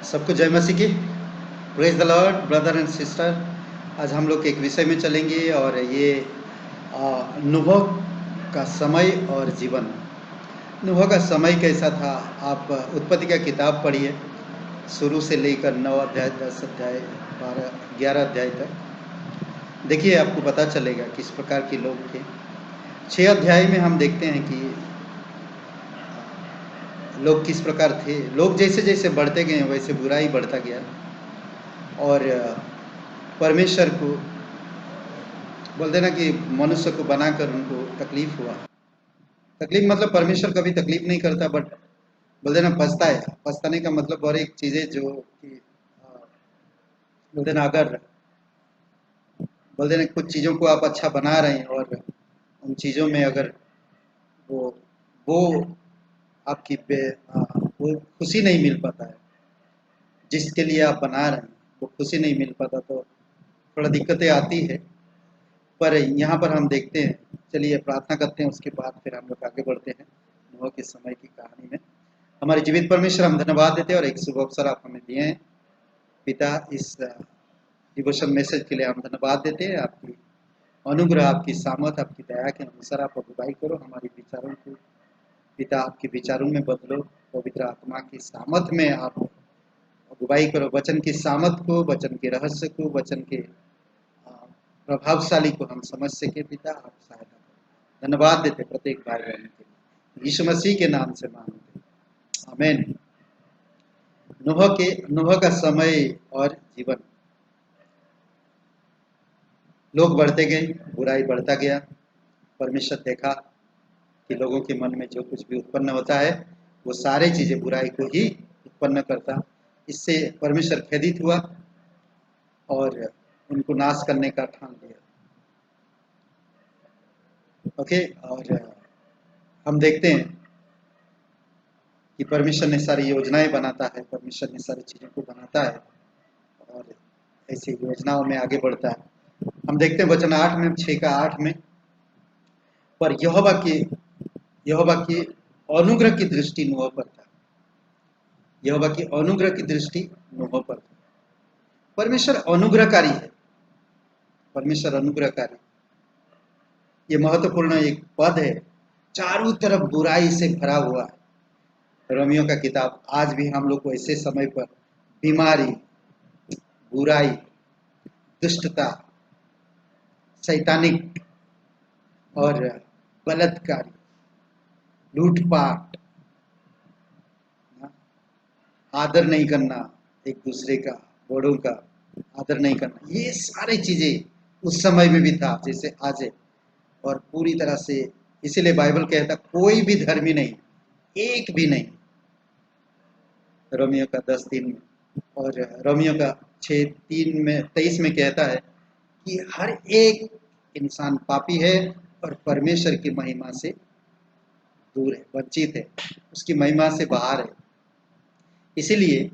सबको जय मसीह की। Praise the Lord brother and sister. आज हम लोग एक विषय में चलेंगे और ये नूह का समय और जीवन। नूह का समय कैसा था? आप उत्पत्ति का किताब पढ़िए, शुरू से लेकर 9 अध्याय 10 अध्याय 12 11 अध्याय तक देखिए, आपको पता चलेगा किस प्रकार के लोग थे। 6 अध्याय में हम देखते हैं कि लोग किस प्रकार थे। लोग जैसे जैसे बढ़ते गए वैसे बुराई बढ़ता गया और परमेश्वर को बोलते ना कि मनुष्य को बनाकर उनको तकलीफ हुआ। तकलीफ मतलब परमेश्वर कभी तकलीफ नहीं करता, बट बोलते ना पछताए। पछताने का मतलब और एक चीज़ है जो कि बोलते ना, अगर बोलते ना कुछ चीज़ों को आप अच्छा बना रहे हैं और उन चीज़ों में अगर वो वो आपकी वो खुशी नहीं मिल पाता है, जिसके लिए आप बना रहे हैं वो खुशी नहीं मिल पाता, तो थोड़ा दिक्कतें आती है। पर यहाँ पर हम देखते हैं, चलिए प्रार्थना करते हैं, उसके बाद फिर हम लोग आगे बढ़ते हैं नूह के समय की कहानी में। हमारे जीवित परमेश्वर, हम धन्यवाद देते हैं और एक शुभ अवसर आप हमें दिए हैं पिता। इस डिवोशन मैसेज के लिए हम धन्यवाद देते हैं। आपकी अनुग्रह, आपकी सामर्थ, आपकी दया के अनुसार आप अगुवाई करो हमारे विचारों को पिता, आपके विचारों में बदलो। पवित्र आत्मा की सामर्थ में आप अगुवाई करो, वचन की सामर्थ को, वचन के रहस्य को, वचन के प्रभावशाली को हम समझ सके पिता, आप सहायता करो। धन्यवाद देते प्रत्येक भाई बहन के लिए, यीशु मसीह के नाम से मांगते, आमीन। नूह का समय और जीवन। लोग बढ़ते गए, बुराई बढ़ता गया। परमेश्वर देखा कि लोगों के मन में जो कुछ भी उत्पन्न होता है वो सारी चीजें बुराई को ही उत्पन्न करता। इससे परमेश्वर खेदित हुआ और उनको नाश करने का ठान लिया। ओके, और हम देखते हैं कि परमेश्वर ने सारी योजनाएं बनाता है, परमेश्वर ने सारी चीज़ों को बनाता है और ऐसी योजनाओं में आगे बढ़ता है। हम देखते हैं वचन 8 में, 6 का 8 में, पर यहोवा की अनुग्रह की दृष्टि नूह पर था। यहोवा की अनुग्रह की दृष्टि नूह पर था। परमेश्वर अनुग्रहकारी है, परमेश्वर अनुग्रहकारी। ये महत्वपूर्ण एक पद है। चारों तरफ बुराई से भरा हुआ है। रोमियो का किताब, आज भी हम लोग को ऐसे समय पर बीमारी, बुराई, दुष्टता, सैतानिक और बलात्कारी, लूटपाट, आदर नहीं करना, एक दूसरे का, बड़ों का आदर नहीं करना, ये सारी चीजें उस समय में भी था जैसे आज है। और पूरी तरह से इसीलिए बाइबल कहता कोई भी धर्मी नहीं, एक भी नहीं। रोमियो का 10:3 में और रोमियो का 6:3 में 23 में कहता है कि हर एक इंसान पापी है और परमेश्वर की महिमा से दूर है, वंचित है, उसकी महिमा से बाहर है। इसीलिए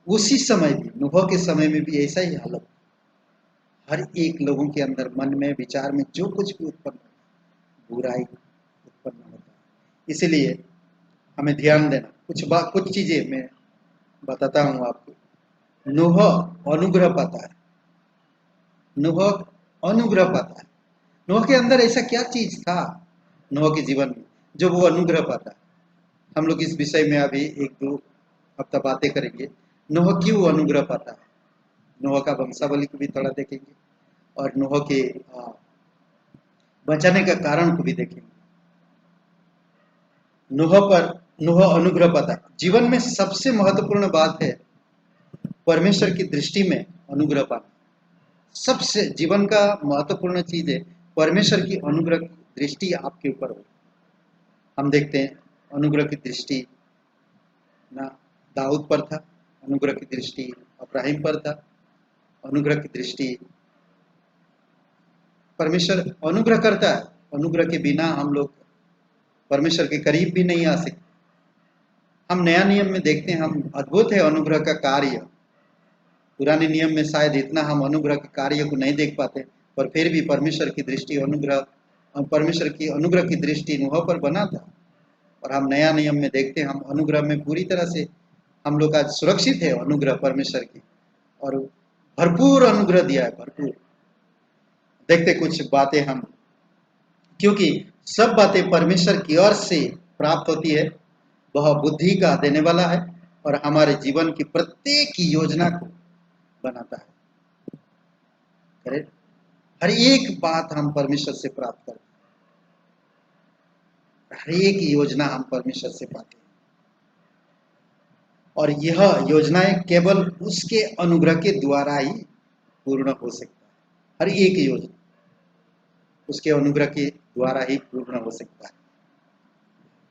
उसी समय भी, नूह के समय में भी ऐसा ही हालत, हर एक लोगों के अंदर मन में, विचार में जो कुछ भी उत्पन्न होता, बुराई उत्पन्न होता है। इसीलिए हमें ध्यान देना। कुछ चीजें मैं बताता हूँ आपको। नूह अनुग्रह पाता है, नूह अनुग्रह पाता है। नूह के अंदर ऐसा क्या चीज था नूह के जीवन में जो वो अनुग्रह पाता है? हम लोग इस विषय में अभी 1-2 हफ्ता बातें करेंगे। नूह क्यों अनुग्रह पाता है, नूह का वंशावली को भी थोड़ा देखेंगे और नूह के बचाने का कारण को भी देखेंगे। नूह अनुग्रह पाता है। जीवन में सबसे महत्वपूर्ण बात है परमेश्वर की दृष्टि में अनुग्रह पाना। सबसे जीवन का महत्वपूर्ण चीज है परमेश्वर की अनुग्रह की दृष्टि आपके ऊपर हो। हम देखते हैं अनुग्रह की दृष्टि ना दाऊद पर था, अनुग्रह की दृष्टि अब्राहिम पर था, अनुग्रह की दृष्टि परमेश्वर अनुग्रह करता है। अनुग्रह के बिना हम लोग परमेश्वर के करीब भी नहीं आ सकते। हम नया नियम में देखते हैं, हम अद्भुत है अनुग्रह का कार्य। पुराने नियम में शायद इतना हम अनुग्रह के कार्य को नहीं देख पाते, पर फिर भी परमेश्वर की दृष्टि परमेश्वर की अनुग्रह की दृष्टि नूह पर बना था। और हम नया नियम में देखते हैं, हम अनुग्रह में पूरी तरह से हम लोग आज सुरक्षित है अनुग्रह परमेश्वर की, और भरपूर अनुग्रह दिया है, भरपूर। देखते कुछ बातें हम, क्योंकि सब बातें परमेश्वर की ओर से प्राप्त होती है। वह बुद्धि का देने वाला है और हमारे जीवन की प्रत्येक योजना को बनाता है। करेक्ट। हर एक बात हम परमेश्वर से प्राप्त करते हैं, हर एक योजना हम परमेश्वर से पाते हैं, और यह योजनाएं केवल उसके अनुग्रह के द्वारा ही पूर्ण हो सकता है। हर एक योजना उसके अनुग्रह के द्वारा ही पूर्ण हो सकता है।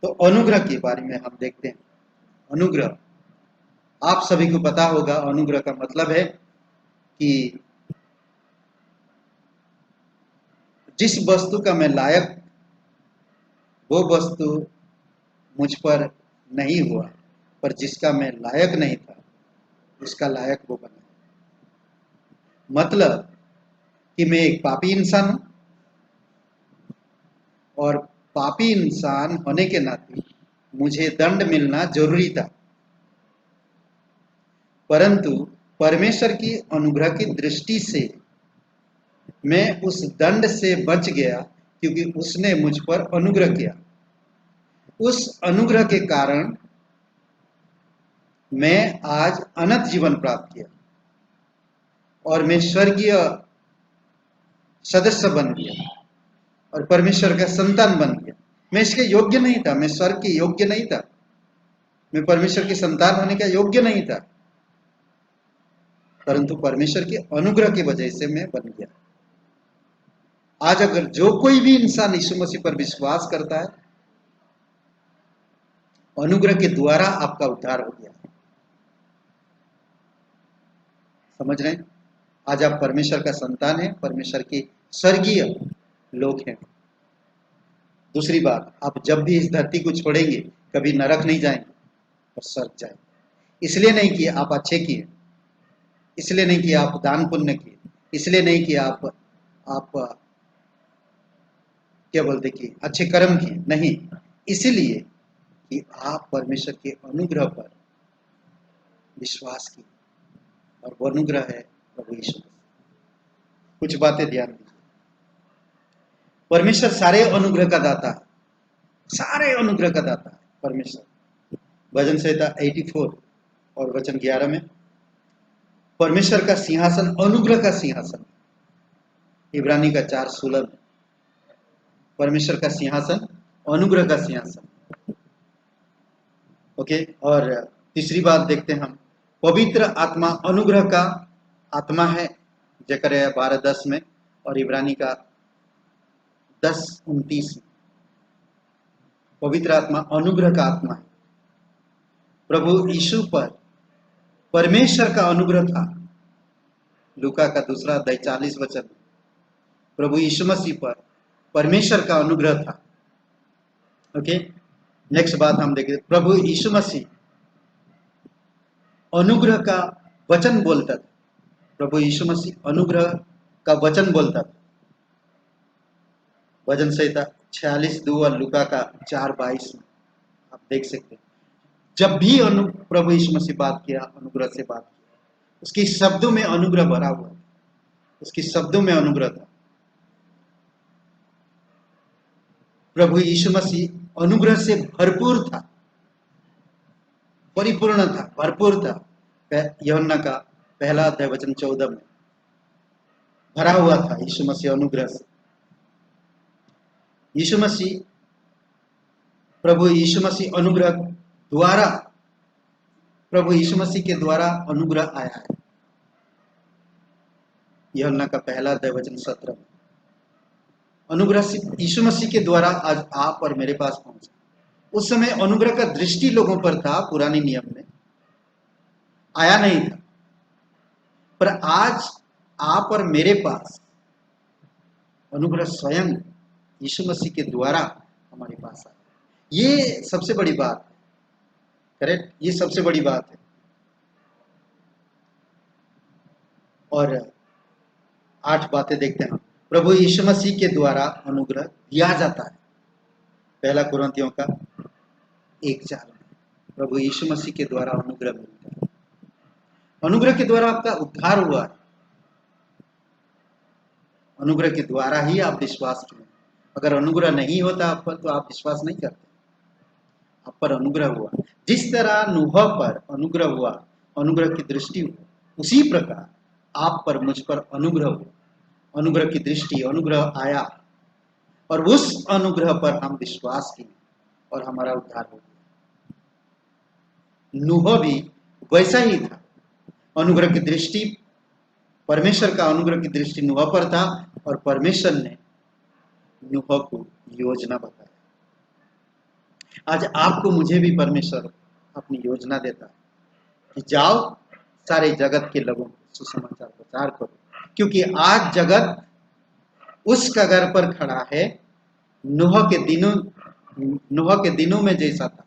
तो अनुग्रह के बारे में हम देखते हैं। अनुग्रह, आप सभी को पता होगा, अनुग्रह का मतलब है कि जिस वस्तु का मैं लायक, वो वस्तु मुझ पर नहीं हुआ, पर जिसका मैं लायक नहीं था उसका लायक वो बना। मतलब कि मैं एक पापी इंसान हूं, और पापी इंसान होने के नाते मुझे दंड मिलना जरूरी था, परंतु परमेश्वर की अनुग्रह की दृष्टि से मैं उस दंड से बच गया, क्योंकि उसने मुझ पर अनुग्रह किया। उस अनुग्रह के कारण मैं आज अनंत जीवन प्राप्त किया, और मैं स्वर्गीय सदस्य बन गया और परमेश्वर का संतान बन गया। मैं इसके योग्य नहीं था, मैं स्वर्ग के योग्य नहीं था, मैं परमेश्वर की संतान होने का योग्य नहीं था, परंतु परमेश्वर के अनुग्रह की वजह से मैं बन गया। आज अगर जो कोई भी इंसान यीशु मसीह पर विश्वास करता है, अनुग्रह के द्वारा आपका उद्धार हो गया। समझ रहे हैं? आज आप परमेश्वर का संतान है, परमेश्वर के स्वर्गीय लोग हैं। दूसरी बात, आप जब भी इस धरती को छोड़ेंगे कभी नरक नहीं जाएंगे और स्वर्ग जाएंगे। इसलिए नहीं कि आप अच्छे किए, इसलिए नहीं कि आप दान पुण्य किए, इसलिए नहीं कि आप क्या बोलते कि अच्छे कर्म किए, नहीं, इसलिए कि आप परमेश्वर के अनुग्रह पर विश्वास किए, और वो अनुग्रह है प्रभु यीशु मसीह। कुछ बातें ध्यान दीजिए। परमेश्वर सारे अनुग्रह का दाता है, सारे अनुग्रह का दाता है परमेश्वर। भजन संहिता 84 और वचन 11 में परमेश्वर का सिंहासन अनुग्रह का सिंहासन। इब्रानी का 4:16 में परमेश्वर का सिंहासन अनुग्रह का सिंहासन। ओके। और तीसरी बात देखते हैं हम, पवित्र आत्मा अनुग्रह का आत्मा है, जकरया 12:10 में और इब्रानी का 10:29 में। पवित्र आत्मा अनुग्रह का आत्मा है। प्रभु यीशु पर परमेश्वर का अनुग्रह था। लूका का 2 अध्याय 40 वचन, प्रभु यीशु मसीह पर परमेश्वर का अनुग्रह था। ओके। नेक्स्ट बात हम देखें, प्रभु यीशु मसीह अनुग्रह का वचन बोलता था। प्रभु यीशु मसीह अनुग्रह का वचन बोलता था। भजन संहिता 46:2 और लूका का 4:22 में आप देख सकते हैं। जब भी प्रभु यीशु मसीह बात किया, अनुग्रह से बात किया, उसके शब्दों में अनुग्रह भरा हुआ है, उसके शब्दों में अनुग्रह था। प्रभु यीशु मसीह अनुग्रह से भरपूर था, परिपूर्ण था, भरपूर था। यूहन्ना का 1 अध्याय वचन 14 में भरा हुआ था यीशु मसीह अनुग्रह से। यीशु मसीह, प्रभु यीशु मसीह अनुग्रह द्वारा, प्रभु यीशु मसीह के द्वारा अनुग्रह आया है। यूहन्ना का 1 अध्याय वचन 17 में अनुग्रह यीशु मसीह के द्वारा आज आप और मेरे पास पहुंचा। उस समय अनुग्रह का दृष्टि लोगों पर था, पुराने नियम में आया नहीं था, पर आज आप और मेरे पास अनुग्रह स्वयं यीशु मसीह के द्वारा हमारे पास आया। ये सबसे बड़ी बात है। करेक्ट, ये सबसे बड़ी बात है। और 8 बातें देखते हैं। प्रभु यीशु मसीह के द्वारा अनुग्रह दिया जाता है। 1 कुरिन्थियों का 1:4 में प्रभु यीशु मसीह के द्वारा अनुग्रह मिलता है। अनुग्रह के द्वारा आपका उद्धार हुआ है। अनुग्रह के द्वारा ही आप विश्वास किए। अगर अनुग्रह नहीं होता आप पर तो आप विश्वास नहीं करते। आप पर अनुग्रह हुआ। जिस तरह नूह पर अनुग्रह हुआ, अनुग्रह की दृष्टि हुई, उसी प्रकार आप पर, मुझ पर अनुग्रह हुआ, अनुग्रह की दृष्टि, अनुग्रह आया और उस अनुग्रह पर हम विश्वास किए और हमारा उद्धार हो गया। नूह भी वैसा ही था। अनुग्रह की दृष्टि, परमेश्वर का अनुग्रह की दृष्टि नूह पर था और परमेश्वर ने नूह को योजना बताया। आज आपको मुझे भी परमेश्वर अपनी योजना देता है कि जाओ सारे जगत के लोगों को सुसमाचार प्रचार करो, क्योंकि आज जगत उस कगार पर खड़ा है नूह के दिनों में जैसा था।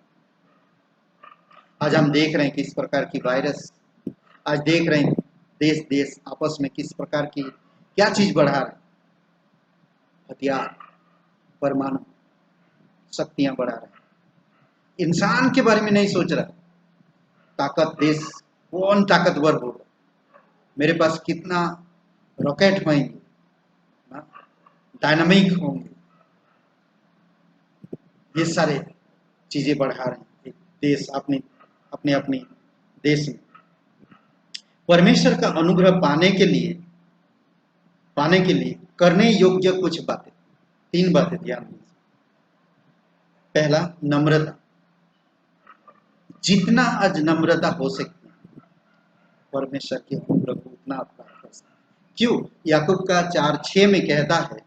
आज हम देख रहे हैं किस प्रकार की वायरस, आज देख रहे हैं देश देश आपस में किस प्रकार की क्या चीज बढ़ा रहे, हथियार, परमाणु शक्तियां बढ़ा रहे। इंसान के बारे में नहीं सोच रहा, ताकत, देश कौन ताकतवर होगा, मेरे पास कितना रॉकेट होंगे, डायनामिक होंगे, ये सारे चीजें बढ़ा रहे हैं देश अपने अपने देश में। परमेश्वर का अनुग्रह पाने के लिए करने योग्य कुछ बातें, 3 बातें ध्यान दीजिए। पहला, नम्रता। जितना आज नम्रता हो सकती है परमेश्वर के अनुग्रह को उतना आप प्राप्त कर सकते। क्यों? याकूब का 4:6 में कहता है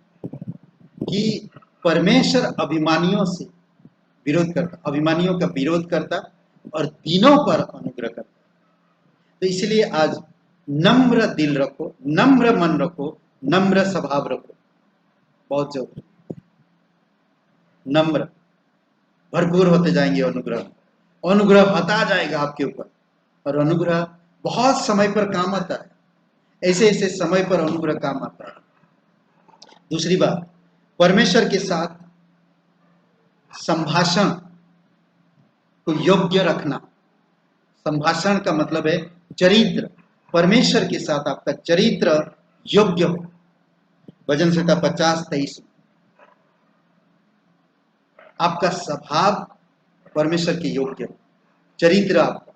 कि परमेश्वर अभिमानियों से विरोध करता, अभिमानियों का विरोध करता और दीनों पर अनुग्रह करता। तो इसलिए आज नम्र दिल रखो, नम्र मन रखो, नम्र स्वभाव रखो, बहुत जरूरी। नम्र, भरपूर होते जाएंगे अनुग्रह, अनुग्रह होता जाएगा आपके ऊपर और अनुग्रह बहुत समय पर काम आता है। ऐसे ऐसे समय पर अनुग्रह काम आता है। दूसरी बात, परमेश्वर के साथ संभाषण को योग्य रखना। संभाषण का मतलब है चरित्र। परमेश्वर के साथ आपका चरित्र योग्य हो। भजन संहिता 50:23 आपका स्वभाव परमेश्वर के योग्य हो, चरित्र आपका।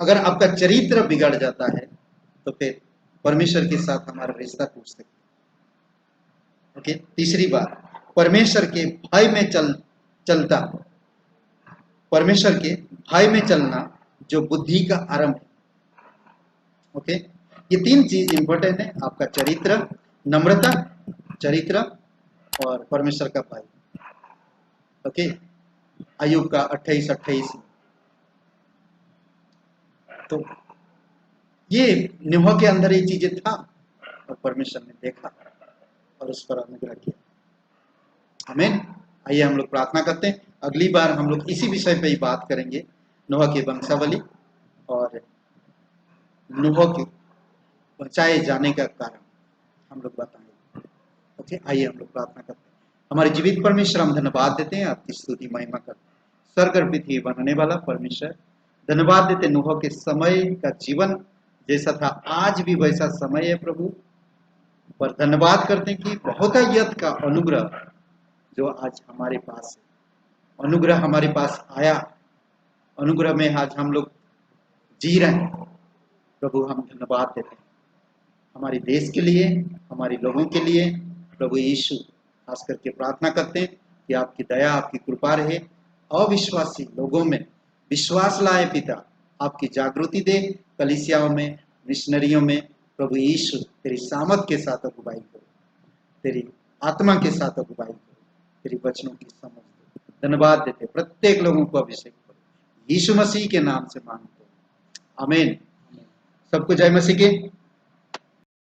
अगर आपका चरित्र बिगड़ जाता है तो फिर परमेश्वर के साथ हमारा रिश्ता टूट सकता है। ओके। तीसरी बात, परमेश्वर के भय में चलता, परमेश्वर के भय में चलना जो बुद्धि का आरंभ है। ओके। ये 3 चीज इंपॉर्टेंट है, आपका चरित्र, नम्रता, चरित्र और परमेश्वर का भय। ओके। अय्यूब का 28:28। तो ये नूह के अंदर ये चीजें था और परमेश्वर ने देखा और उस पर अनुग्रह किया। आमीन। आइए हम लोग प्रार्थना करते हैं। अगली बार हम लोग इसी विषय पे ही बात करेंगे, नूह की वंशावली और नूह के बचाए जाने का कारण हम लोग बताएंगे। ओके। आइए हम लोग प्रार्थना करते हैं। हमारे जीवित परमेश्वर, हम धन्यवाद देते हैं, आपकी स्तुति महिमा करते हैं। स्वर्ग और पृथ्वी बनाने वाला परमेश्वर, धन्यवाद देते नूह के समय का जीवन जैसा था आज भी वैसा समय है प्रभु। पर धन्यवाद करते हैं कि बहुतायत का अनुग्रह जो आज हमारे पास है, अनुग्रह हमारे पास आया, अनुग्रह में आज हम लोग जी रहे हैं प्रभु। हम धन्यवाद देते हैं हमारे देश के लिए, हमारे लोगों के लिए। प्रभु यीशु खास करके प्रार्थना करते हैं कि आपकी दया, आपकी कृपा रहे, अविश्वासी लोगों में विश्वास लाए पिता, आपकी जागृति दे, कलीसियाओं में, मिशनरियों में। प्रभु यीशु तेरी सामर्थ के साथ अगुवाई करो, तेरी आत्मा के साथ अगुवाई करो, तेरी वचनों की समझ दो। धन्यवाद देते, प्रत्येक लोगों को अभिषेक करो, यीशु मसीह के नाम से मांगते हैं। आमीन। सबको जय मसीह के।